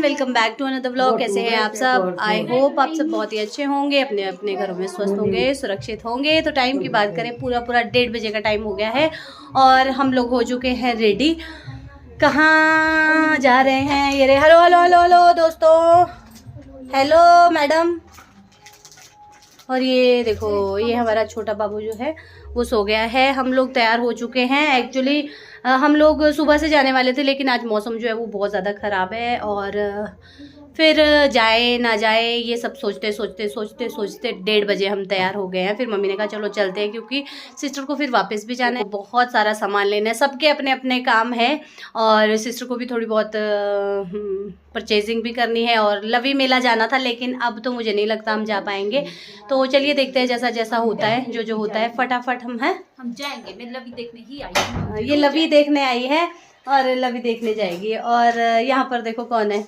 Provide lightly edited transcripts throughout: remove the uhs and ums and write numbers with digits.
Welcome back to another vlog. कैसे हैं आप सब? आई होप आप सब बहुत ही अच्छे होंगे, अपने अपने घरों में स्वस्थ होंगे, सुरक्षित होंगे। तो टाइम की बात करें, पूरा 1:30 बजे का टाइम हो गया है और हम लोग हो चुके हैं रेडी। कहाँ जा रहे हैं? ये रे, हेलो हेलो हेलो हेलो दोस्तों, हेलो मैडम। और ये देखो, ये हमारा छोटा बाबू जो है वो सो गया है। हम लोग तैयार हो चुके हैं। एक्चुअली हम लोग सुबह से जाने वाले थे, लेकिन आज मौसम जो है वो बहुत ज़्यादा ख़राब है और फिर जाए ना जाए ये सब सोचते सोचते 1:30 बजे हम तैयार हो गए हैं। फिर मम्मी ने कहा चलो चलते हैं, क्योंकि सिस्टर को फिर वापस भी जाना है, बहुत सारा सामान लेना है, सबके अपने अपने काम है और सिस्टर को भी थोड़ी बहुत परचेजिंग भी करनी है। और लवी मेला जाना था, लेकिन अब तो मुझे नहीं लगता हम जा पाएंगे। तो चलिए देखते हैं जैसा जैसा होता है, जो जो होता है फटाफट हम जाएंगे। मैं लवी देखने ही आई हूँ। ये लवी देखने आई है और लवी देखने जाएगी। और यहाँ पर देखो कौन है,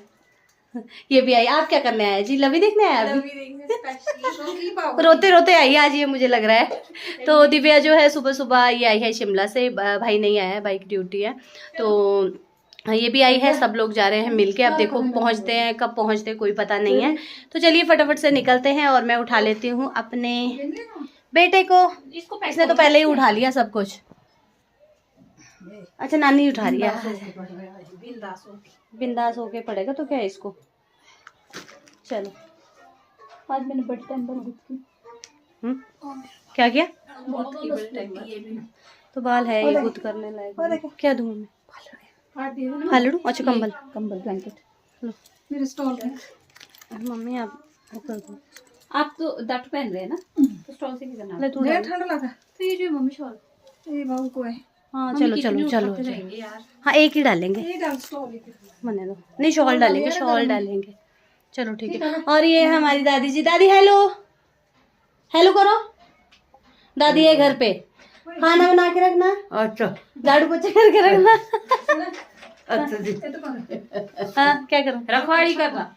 ये भी आई। आप क्या करने आए जी? लवी देखने आए? रोते रोते आई आज ये, मुझे लग रहा है। तो दिव्या जो है सुबह सुबह ये आई है शिमला से, भाई नहीं आया है, भाई की ड्यूटी है, तो ये भी आई है। सब लोग जा रहे हैं मिलके। अब देखो पहुंचते हैं, कब पहुंचते हैं कोई पता नहीं है। तो चलिए फटाफट से निकलते हैं और मैं उठा लेती हूँ अपने बेटे को। इसने तो पहले ही उठा लिया सब कुछ। अच्छा, नानी उठा रही है, बिंदास होके पड़ेगा तो क्या है इसको। चलो, आज मैंने बड़ी टाइम पर क्या किया? तो बाल है ये गुद करने लायक। क्या दूँ मैं? फालड़ू? अच्छा, कंबल ब्लैंकेट लो मेरे स्टॉल मम्मी। आप कर दो। आप तो दट पहन रहे हैं ना, तो स्टॉल से क्या करना? ठंडा लगा तो ये जो मम्मी शॉल ये बाबू को है। हाँ चलो चलो चलो यार। हाँ एक ही डालेंगे, मने दो। नहीं शॉल डालेंगे, शॉल डालेंगे। चलो ठीक है। और ये हमारी दादी जी। दादी हेलो, हेलो करो। दादी है घर पे, खाना बना के रखना। अच्छा, झाड़ू पोछा करके रखना। अच्छा जी। हाँ क्या करो? रखवाड़ी करना।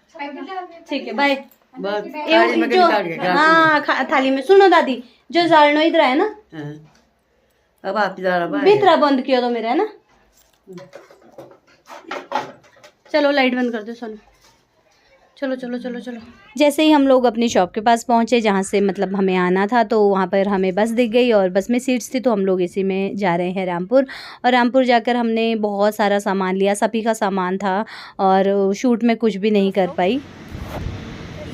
ठीक है, बाय। हाँ थाली में। सुनो दादी, जो जालनो इधर है ना, अब आप भीतरा बंद किया तो मेरा है ना। चलो लाइट बंद कर दो सोनू। चलो चलो चलो चलो। जैसे ही हम लोग अपनी शॉप के पास पहुंचे, जहाँ से मतलब हमें आना था, तो वहाँ पर हमें बस दिख गई और बस में सीट्स थी, तो हम लोग इसी में जा रहे हैं रामपुर। और रामपुर जाकर हमने बहुत सारा सामान लिया, सभी का सामान था और शूट में कुछ भी नहीं कर पाई।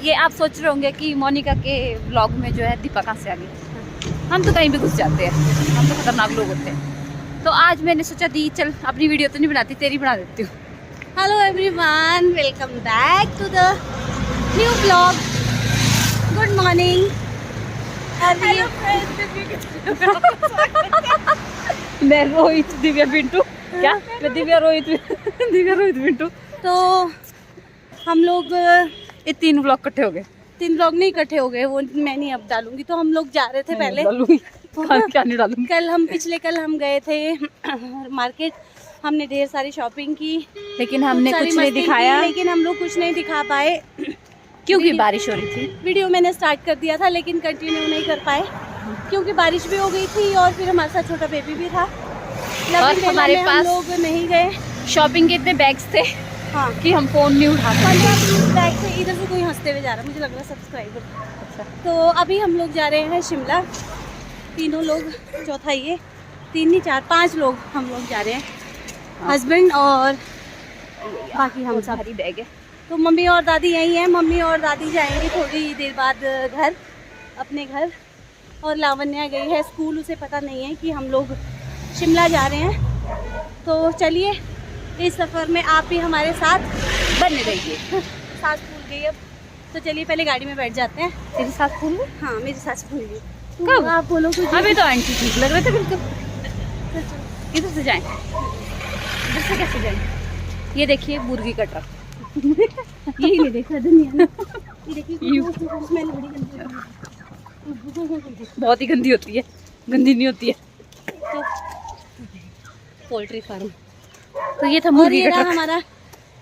ये आप सोच रहे होंगे कि मोनिका के व्लॉग में जो है दीपा कहाँ से आ गई। हम तो कहीं भी घुस जाते हैं, हम तो खतरनाक लोग होते हैं। तो आज मैंने सोचा दी चल अपनी वीडियो तो नहीं बनाती, तेरी बना देती हूँ। Hello everyone, welcome back to the new blog. Good morning. मैं रोहित दिव्या पिंटू, क्या मैं दिव्या रोहित दिव्या रोहित पिंटू। तो हम लोग ये 3 व्लॉग इकट्ठे हो गए। 3 व्लॉग नहीं इकट्ठे हो गए, वो मैं नहीं अब डालूंगी। तो हम लोग जा रहे थे पहले, क्या नहीं डालूंगी। कल हम गए थे मार्केट, हमने ढेर सारी शॉपिंग की, लेकिन हमने कुछ नहीं दिखाया। लेकिन हम लोग कुछ नहीं दिखा पाए क्योंकि बारिश हो रही थी। वीडियो मैंने स्टार्ट कर दिया था, लेकिन कंटिन्यू नहीं कर पाए क्योंकि बारिश भी हो गई थी और फिर हमारे साथ छोटा बेबी भी था। और हमारे पास लोग नहीं गए। शॉपिंग के इतने बैग्स थे हाँ कि हम फोन नहीं उठा पाए। बैग से इधर से कोई हंसते हुए जा रहा है, मुझे लग रहा है सब्सक्राइबर। अच्छा, तो अभी हम लोग जा रहे हैं शिमला, तीनों लोग, चौथा ये 3 नहीं 4 5 लोग हम लोग जा रहे हैं, हस्बैंड और बाकी हम सब। भारी बैग है। तो मम्मी और दादी यहीं हैं। मम्मी और दादी जाएंगी थोड़ी देर बाद घर, अपने घर। और लावण्या गई है स्कूल, उसे पता नहीं है कि हम लोग शिमला जा रहे हैं। तो चलिए इस सफ़र में आप भी हमारे साथ बने रहिए। सास फूल गई अब, तो चलिए पहले गाड़ी में बैठ जाते हैं। तेरी सास फूल गई? हाँ मेरी सास फूल गई। कब? आप बोलो कुछ। अभी तो आंटी ठीक लग रहे थे बिल्कुल। इधर से जाएं, इधर से कैसे जाएं? ये देखिए मुर्गी का ट्रक। यही नहीं देखा दुनिया में। ये देखिए स्मेल बड़ी गंदी होती है। बहुत ही गंदी होती है, गंदी नहीं होती है। तो पोल्ट्री फार्म। तो ये था मुर्गी का ट्रक।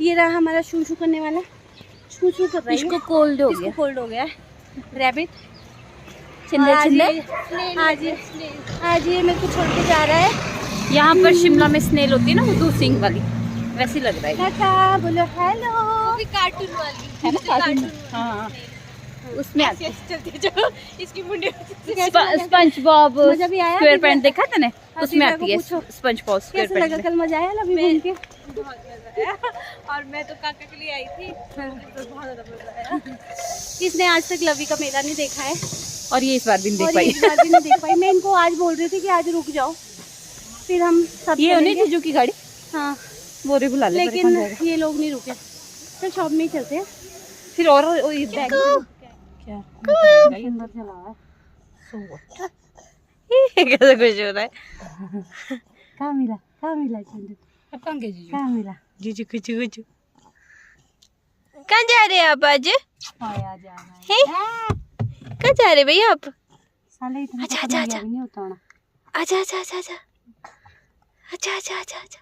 ये रहा हमारा शू शू करने वाला, शू शू कर रहा है। इसको कोल्ड हो गया, कोल्ड हो गया। रैबिट छिंदे छिंदे। आज ये मेरे को छोड़ के जा रहा है। यहाँ पर शिमला में स्नेल होती है ना, वो सिंह वाली, वैसी लग रहा है। टाटा बोलो हेलो। कार्टून वाली है ना कार्टून? हाँ, उसमें आती है। इसकी मुंडी स्पंज बॉब मजा भी आया? स्क्वायर पैंट देखा तूने? उसमें दीपा आती को है पूछो। स्पंज बॉब स्क्वायर कैसे लगा? पैंट। कल मजा आया लवी घूम के? बहुत मजा आया। और मैं तो काका के लिए आई थी, तो बहुत ज्यादा मजा आया। इसने आज तक लवी का मेला नहीं देखा है और ये इस बार भी नहीं और देख ये पाई। इस बार भी नहीं देख पाई। मैं इनको आज बोल रही थी कि आज रुक जाओ, फिर हम सब ये होनी चलेंगे। जीजू की गाड़ी, हाँ, बोरे बुला ले। लेकिन ये लोग नहीं रुके। चल शॉप में ही चलते हैं। फिर और ये बैग क्या अंदर चला है। कैसे खुश हो रहा है। कहाँ मिला चंदू? अब कहाँ गए जीजू? कहाँ मिला? जीजू कुछ कहाँ जा रहे हैं आप आज? आया जाना हैं? कहाँ जा रहे भैया आप? साले इतना अच्छा, तो अच्छा, बढ़िया अच्छा। भी नहीं होता होना। अच्छा अच्छा अच्छा अच्छा अच्छा अच्छा अच्छा अच्छा।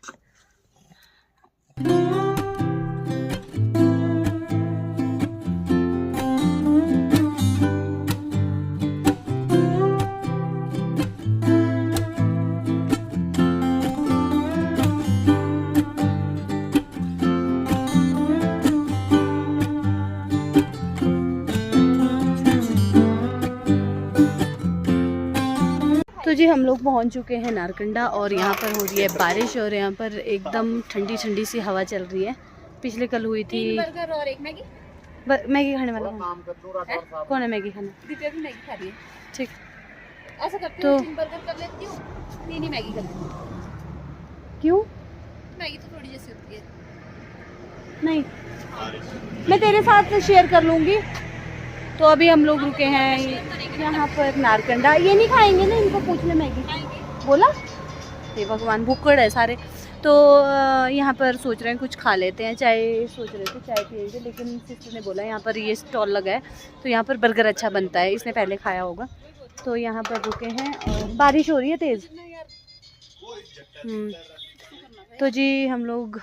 तो जी हम लोग पहुंच चुके हैं नारकंडा और यहाँ पर हो रही है बारिश और यहाँ पर एकदम ठंडी ठंडी सी हवा चल रही है। पिछले कल हुई थी। बर्गर और एक मैगी। मैगी खाने वाला कौन है? मैगी खाना दीपिका भी मैगी खा रही है। ठीक। ऐसा करती तो- हूँ, 3 बर्गर कर लेती हूँ, 3 ही मैगी कर लेती हूँ। क्यों? मैगी तो थोड़ी जैसी होती है। नहीं, मैं तेरे साथ शेयर कर लूँगी। तो अभी हम लोग रुके हैं यहाँ पर नारकंडा। ये नहीं खाएंगे ना? इनको पूछ ले मैगी बोला। हे भगवान, भूखड़ है सारे। तो यहाँ पर सोच रहे हैं कुछ खा लेते हैं। चाय सोच रहे थे चाय पियेंगे, लेकिन सिस्टर ने बोला यहाँ पर ये स्टॉल लगा है तो यहाँ पर बर्गर अच्छा बनता है, इसने पहले खाया होगा। तो यहाँ पर रुके हैं और बारिश हो रही है तेज़। तो जी हम लोग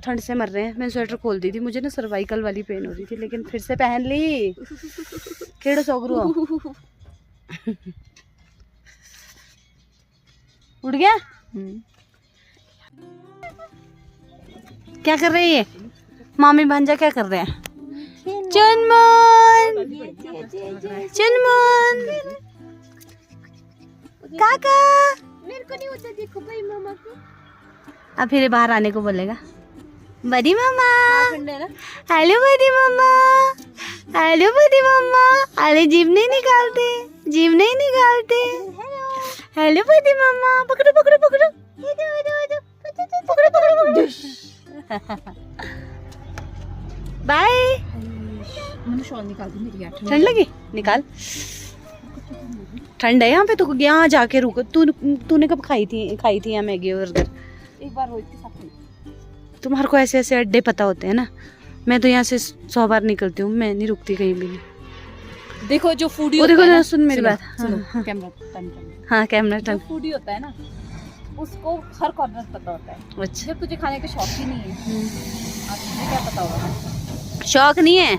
ठंड से मर रहे हैं। मैंने स्वेटर खोल दी थी, मुझे ना सर्वाइकल वाली पेन हो रही थी, लेकिन फिर से पहन ली। केड़ो सोगरू उड़ गया। क्या कर रहे हैं ये मामी भांजा? क्या कर रहे हैं? चुनमुन चुनमुन काका मेरे को नहीं होता, देखो भाई मामा को। अब फिर बाहर आने को बोलेगा। बड़ी मामा, ठंडा है ना? हेलो बड़ी मामा, हेलो बड़ी मामा। अरे जीभ नहीं निकालते, जीभ नहीं निकालते। हेलो बड़ी मामा, पकड़ो पकड़ो पकड़ो पकड़ो पकड़ो पकड़ो। बाय। मैंने शॉल निकाल दी मेरी। यार ठंड लगी? निकाल। ठंड है यहाँ पे तो यहाँ जाके रुको। तूने कब खाई थी यहाँ मैगी और बर्गर? एक बार रोहित के साथ हुई। तुम्हारे को ऐसे ऐसे अड्डे पता होते हैं ना। मैं तो यहाँ से 100 बार निकलती हूँ, मैं नहीं रुकती कहीं भी नहीं। देखो जो फूडी वो होता देखो है ना, ना, सुन मेरी बात। सुनो, हाँ, कैमरा टर्न कर। हाँ कैमरा जो टर्न। फूडी होता है ना, उसको हर कॉर्नर पता होता है। अच्छा, जब तुझे खाने का शौक ही नहीं है, आज तुझे क्या पता होगा? शौक नहीं है।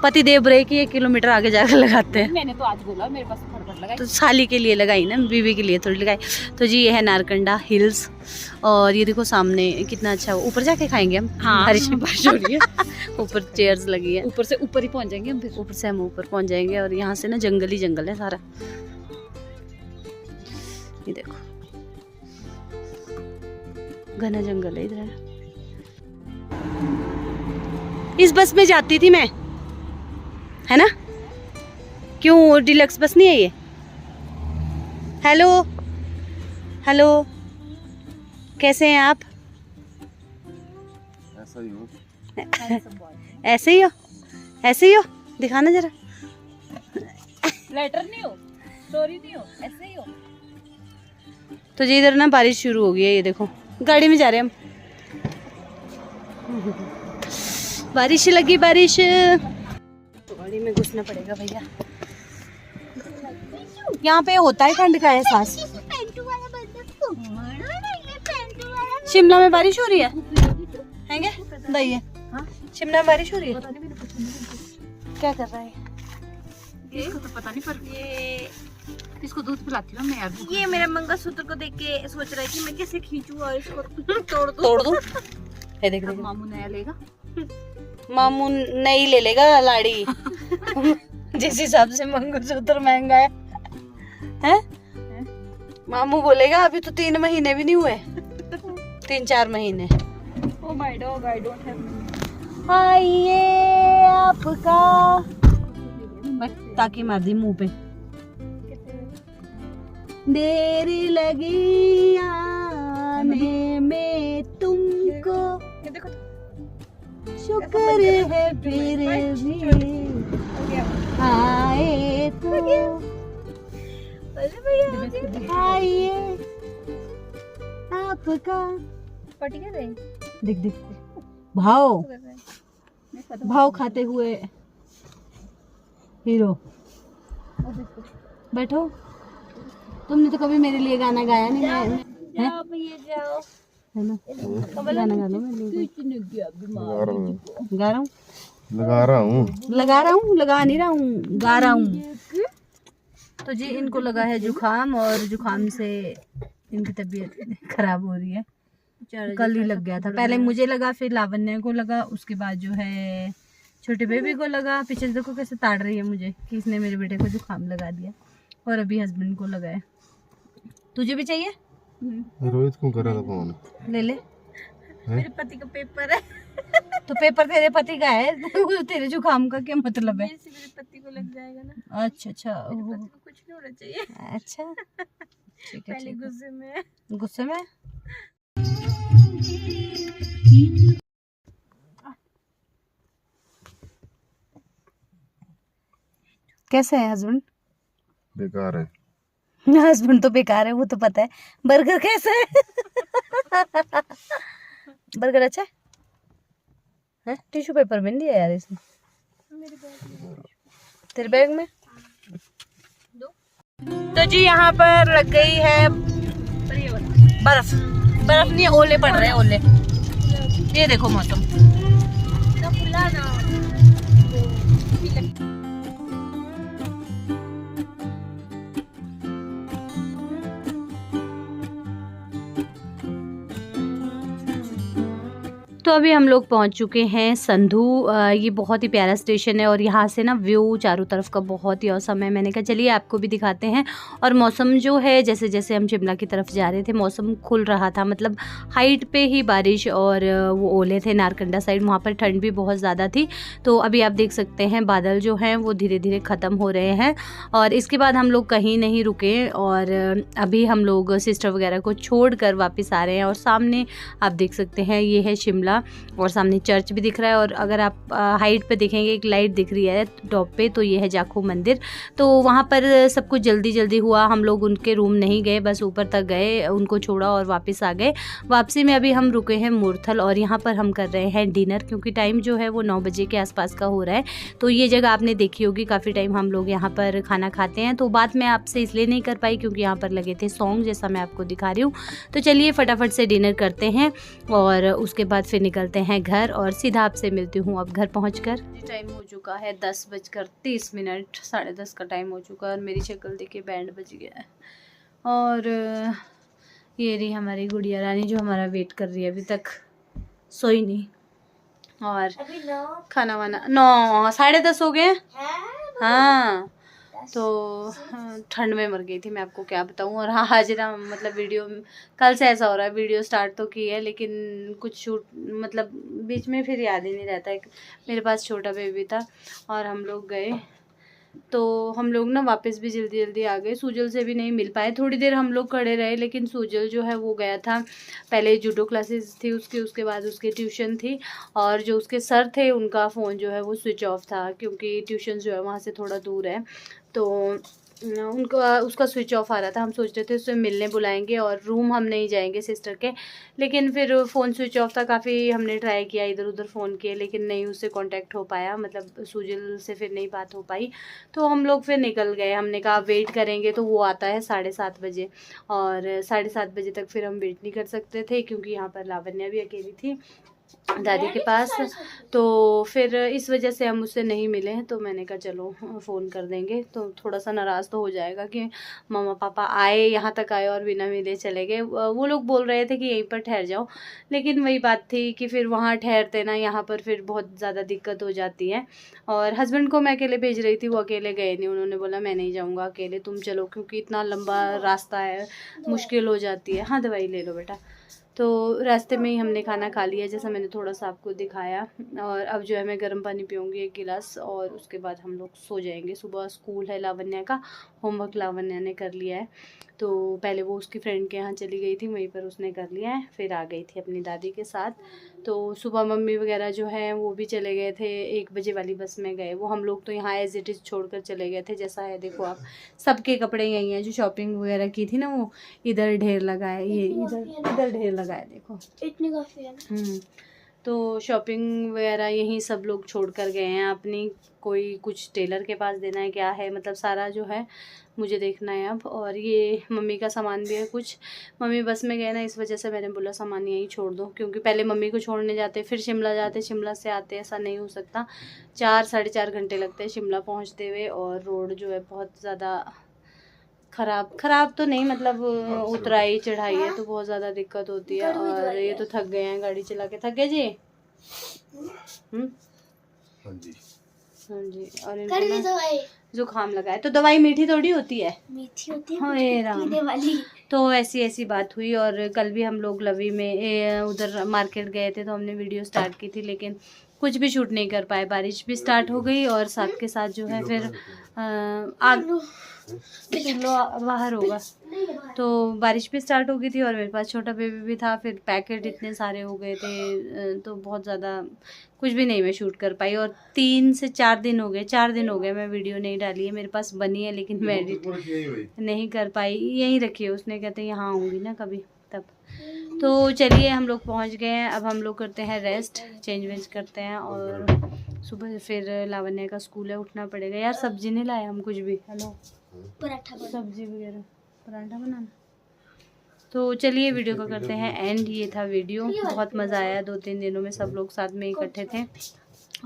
पति देव ब्रेक ही 1 किलोमीटर आगे जाकर लगाते हैं। मैंने तो आज बोला, मेरे पास फटफट लगा। तो साली के लिए लगाई ना, बीवी के लिए थोड़ी लगाई। तो जी ये है नारकंडा हिल्स और ये देखो सामने कितना अच्छा। ऊपर जाके खाएंगे हम। हाँ, बारिश बारिश हो रही है। ऊपर चेयर्स लगी है। ऊपर से ऊपर ही पहुंच जाएंगे हम फिर। ऊपर से हम ऊपर पहुंच जाएंगे और यहाँ से ना जंगल ही जंगल है सारा। ये देखो घना जंगल है इधर। इस बस में जाती थी मैं, है ना? क्यों डिलक्स बस नहीं है ये? हेलो हेलो, कैसे हैं आप? ऐसा ही हो। ऐसे ही हो? ऐसे ही हो? दिखाना जरा। लेटर नहीं हो, स्टोरी नहीं हो, ऐसे ही हो। तो जी इधर ना बारिश शुरू हो गई है। ये देखो गाड़ी में जा रहे हैं हम। बारिश लगी, बारिश। तो गाड़ी में घुसना पड़ेगा भैया। यहाँ पे होता है ठंड का एहसास। शिमला में बारिश हो रही है? हैंगे दही है। शिमला में बारिश हो रही है? क्या कर रहा है इसको तो पता नहीं, पर ये इसको दूध पिलाती हूँ मैं यार। ये मेरा मंगलसूत्र को देख के सोच रहा है कि मैं कैसे खींचूं और इसको तोड़ दूं। ये देख अब मामू नया लेगा। मामू नहीं ले लेगा लाड़ी। जिस हिसाब से मंगलसूत्र महंगा है, हैं? मामू बोलेगा अभी तो 3 महीने भी नहीं हुए, 3-4 महीने। Oh my dog, I don't have. आइए आपका ताकि मार दी मुंह पे। देरी लगी आने में तुमको, ये देखो शुक्र है फिर भी आए तो। आइए आपका पटी कर रहे दिख दिख भाव खाते हुए हीरो। बैठो, तुमने तो कभी मेरे लिए गाना गाया नहीं है, जाओ भैया जाओ। है ना? गाना गा लो मेरे लिए। गा रहा हूँ, लगा रहा हूँ, लगा नहीं रहा हूँ, गा रहा हूँ। तो जी इनको लगा है जुकाम, और जुकाम से इनकी तबीयत खराब हो रही है। कल ही लग गया था, पहले मुझे लगा, फिर लावण्य को लगा, उसके बाद जो है छोटे बेबी को लगा। पीछे देखो कैसे ताड़ रही है मुझे कि इसने मेरे बेटे को जुकाम लगा दिया, और अभी हस्बैंड को लगा है। तुझे भी चाहिए? रोहित को करा था फोन, ले ले। मेरे पति का पेपर है। तो पेपर तेरे पति का है, तेरे जुकाम का क्या मतलब है? इससे मेरे पति को लग जाएगा ना। अच्छा अच्छा, मेरे पति को कुछ नहीं होना चाहिए। अच्छा ठीक है, पहले ठीक गुस्से में है। गुस्से में? कैसे है हस्बैंड? बेकार है। हस्बैंड तो बेकार है, वो तो पता है। बर्गर कैसे है? बर्गर अच्छा है? हैं? टिश्यू पेपर भी नहीं दिया यार इसने मेरे बैग में। तेरे बैग में। तो जी यहाँ पर लग गई है बर्फ। बर्फ नहीं, ओले पड़ रहे हैं, ओले। ये देखो मौसम। ना फुला ना। तो अभी हम लोग पहुंच चुके हैं संधू। ये बहुत ही प्यारा स्टेशन है, और यहाँ से ना व्यू चारों तरफ का बहुत ही औसम है। मैंने कहा चलिए आपको भी दिखाते हैं। और मौसम जो है, जैसे जैसे हम शिमला की तरफ जा रहे थे मौसम खुल रहा था, मतलब हाइट पे ही बारिश, और वो ओले थे। नारकंडा साइड वहाँ पर ठंड भी बहुत ज़्यादा थी। तो अभी आप देख सकते हैं बादल जो हैं वो धीरे धीरे ख़त्म हो रहे हैं। और इसके बाद हम लोग कहीं नहीं रुके, और अभी हम लोग सिस्टर वगैरह को छोड़ कर वापस आ रहे हैं। और सामने आप देख सकते हैं ये है शिमला, और सामने चर्च भी दिख रहा है। और अगर आप हाइट पे देखेंगे एक लाइट दिख रही है टॉप पे, तो ये है जाखू मंदिर। तो वहाँ पर सब कुछ जल्दी जल्दी हुआ, हम लोग उनके रूम नहीं गए, बस ऊपर तक गए, उनको छोड़ा और वापस आ गए। वापसी में अभी हम रुके हैं मूर्थल, और यहाँ पर हम कर रहे हैं डिनर, क्योंकि टाइम जो है वो 9 बजे के आसपास का हो रहा है। तो ये जगह आपने देखी होगी, काफ़ी टाइम हम लोग यहाँ पर खाना खाते हैं। तो बात मैं आपसे इसलिए नहीं कर पाई क्योंकि यहाँ पर लगे थे सॉन्ग, जैसा मैं आपको दिखा रही हूँ। तो चलिए फटाफट से डिनर करते हैं, और उसके बाद फिर निकलते हैं घर, और सीधा आपसे मिलती हूँ अब घर पहुँचकर। टाइम हो चुका है 10:30, 10:30 का टाइम हो चुका है, और मेरी शक्ल देखिए बैंड बज गया है। और ये रही हमारी गुड़िया रानी जो हमारा वेट कर रही है, अभी तक सोई नहीं। और खाना वाना 9, 10:30 हो गए। हाँ, तो ठंड में मर गई थी, मैं आपको क्या बताऊँ। और हाँ, हाजिरा मतलब वीडियो कल से ऐसा हो रहा है, वीडियो स्टार्ट तो की है लेकिन कुछ शूट मतलब बीच में फिर याद ही नहीं रहता है। मेरे पास छोटा बेबी था, और हम लोग गए, तो हम लोग ना वापस भी जल्दी जल्दी आ गए। सूजल से भी नहीं मिल पाए, थोड़ी देर हम लोग खड़े रहे, लेकिन सूजल जो है वो गया था, पहले जूडो क्लासेस थी उसके बाद उसके ट्यूशन थी। और जो उसके सर थे उनका फ़ोन जो है वो स्विच ऑफ था, क्योंकि ट्यूशन जो है वहाँ से थोड़ा दूर है। तो उसका स्विच ऑफ आ रहा था। हम सोच रहे थे उससे मिलने बुलाएंगे, और रूम हम नहीं जाएंगे सिस्टर के, लेकिन फिर फ़ोन स्विच ऑफ था। काफ़ी हमने ट्राई किया, इधर उधर फ़ोन किए, लेकिन नहीं उससे कांटेक्ट हो पाया, मतलब सूजल से फिर नहीं बात हो पाई। तो हम लोग फिर निकल गए। हमने कहा वेट करेंगे, तो वो आता है 7:30 बजे, और 7:30 बजे तक फिर हम वेट नहीं कर सकते थे, क्योंकि यहाँ पर लावण्या भी अकेली थी। दादी के पास। तो फिर इस वजह से हम उससे नहीं मिले हैं, तो मैंने कहा चलो फ़ोन कर देंगे। तो थोड़ा सा नाराज़ तो हो जाएगा कि मम्मा पापा आए, यहाँ तक आए और बिना मिले चले गए। वो लोग बोल रहे थे कि यहीं पर ठहर जाओ, लेकिन वही बात थी कि फिर वहाँ ठहरते ना, यहाँ पर फिर बहुत ज़्यादा दिक्कत हो जाती है। और हस्बैंड को मैं अकेले भेज रही थी, वो अकेले गए नहीं। उन्होंने बोला मैं नहीं जाऊँगा अकेले, तुम चलो, क्योंकि इतना लंबा रास्ता है, मुश्किल हो जाती है। हाँ दवाई ले लो बेटा। तो रास्ते में ही हमने खाना खा लिया, जैसा मैंने थोड़ा सा आपको दिखाया। और अब जो है मैं गर्म पानी पीऊँगी 1 गिलास, और उसके बाद हम लोग सो जाएंगे। सुबह स्कूल है लावण्या का, होमवर्क लावण्या ने कर लिया है। तो पहले वो उसकी फ्रेंड के यहाँ चली गई थी, वहीं पर उसने कर लिया है, फिर आ गई थी अपनी दादी के साथ। तो सुबह मम्मी वगैरह जो है वो भी चले गए थे, 1 बजे वाली बस में गए वो। हम लोग तो यहाँ एज इट इज़ छोड़ कर चले गए थे। जैसा है देखो आप, सबके कपड़े यहीं हैं। जो शॉपिंग वगैरह की थी ना, वो इधर ढेर लगा है, ये इधर ढेर लगा है, देखो इतनी काफी है ना। तो शॉपिंग वगैरह यहीं सब लोग छोड़ कर गए हैं अपनी। कोई कुछ टेलर के पास देना है, क्या है, मतलब सारा जो है मुझे देखना है अब। और ये मम्मी का सामान भी है कुछ। मम्मी बस में गए ना, इस वजह से मैंने बोला सामान यहीं छोड़ दो, क्योंकि पहले मम्मी को छोड़ने जाते, फिर शिमला जाते, शिमला से आते, ऐसा नहीं हो सकता। 4 साढ़े 4 घंटे लगते हैं शिमला पहुँचते हुए। और रोड जो है बहुत ज़्यादा ख़राब तो नहीं, मतलब उतराई चढ़ाई है, तो बहुत ज़्यादा दिक्कत होती है। और ये तो थक गए हैं, गाड़ी चला के थक गए जी। हाँ जी। हाँ जी। और इनको ना जुकाम लगा है, तो दवाई मीठी थोड़ी होती है, मीठी होती है, हे राम। पीने वाली। तो ऐसी बात हुई। और कल भी हम लोग लवी में उधर मार्केट गए थे, तो हमने वीडियो स्टार्ट की थी, लेकिन कुछ भी शूट नहीं कर पाए। बारिश भी स्टार्ट हो गई, और साथ के साथ जो है फिर आग किलो बाहर होगा, तो बारिश भी स्टार्ट हो गई थी। और मेरे पास छोटा बेबी भी था, फिर पैकेट इतने सारे हो गए थे, तो बहुत ज़्यादा कुछ भी नहीं मैं शूट कर पाई। और 3 से 4 दिन हो गए, 4 दिन हो गए मैं वीडियो नहीं डाली है। मेरे पास बनी है, लेकिन मैं एडिट नहीं कर पाई। यहीं रखी है, उसने कहते यहाँ आऊँगी ना कभी तब। तो चलिए हम लोग पहुँच गए हैं, अब हम लोग करते हैं रेस्ट, चेंज वेंज करते हैं। और सुबह फिर लावण्या का स्कूल है, उठना पड़ेगा। यार सब्जी नहीं लाए हम कुछ भी, हेलो पराठा सब्जी वगैरह, पराठा बनाना। तो चलिए वीडियो को करते हैं एंड। ये था वीडियो, बहुत मज़ा आया। 2-3 दिनों में सब लोग साथ में इकट्ठे थे,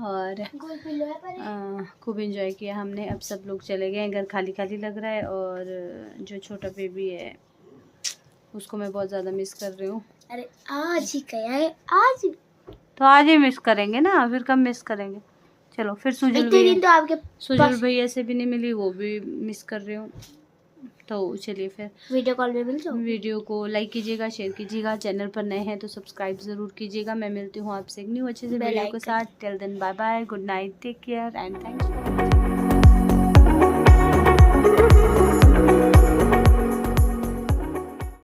और खूब एंजॉय किया हमने। अब सब लोग चले गए, घर खाली खाली लग रहा है। और जो छोटा बेबी है उसको मैं बहुत ज़्यादा मिस कर रही हूँ। अरे आज ही गया है, आज तो आज ही मिस करेंगे ना, फिर कब मिस करेंगे। चलो फिर सुजल भैया से भी नहीं मिली, वो भी मिस कर रही हूँ। तो चलिए फिर वीडियो कॉल में मिल जाओ। वीडियो को लाइक कीजिएगा, शेयर कीजिएगा, चैनल पर नए हैं तो सब्सक्राइब ज़रूर कीजिएगा। मैं मिलती हूँ आपसे एक न्यू अच्छे से वीडियो के साथ। Till then bye bye, good night, take care and thanks for watching.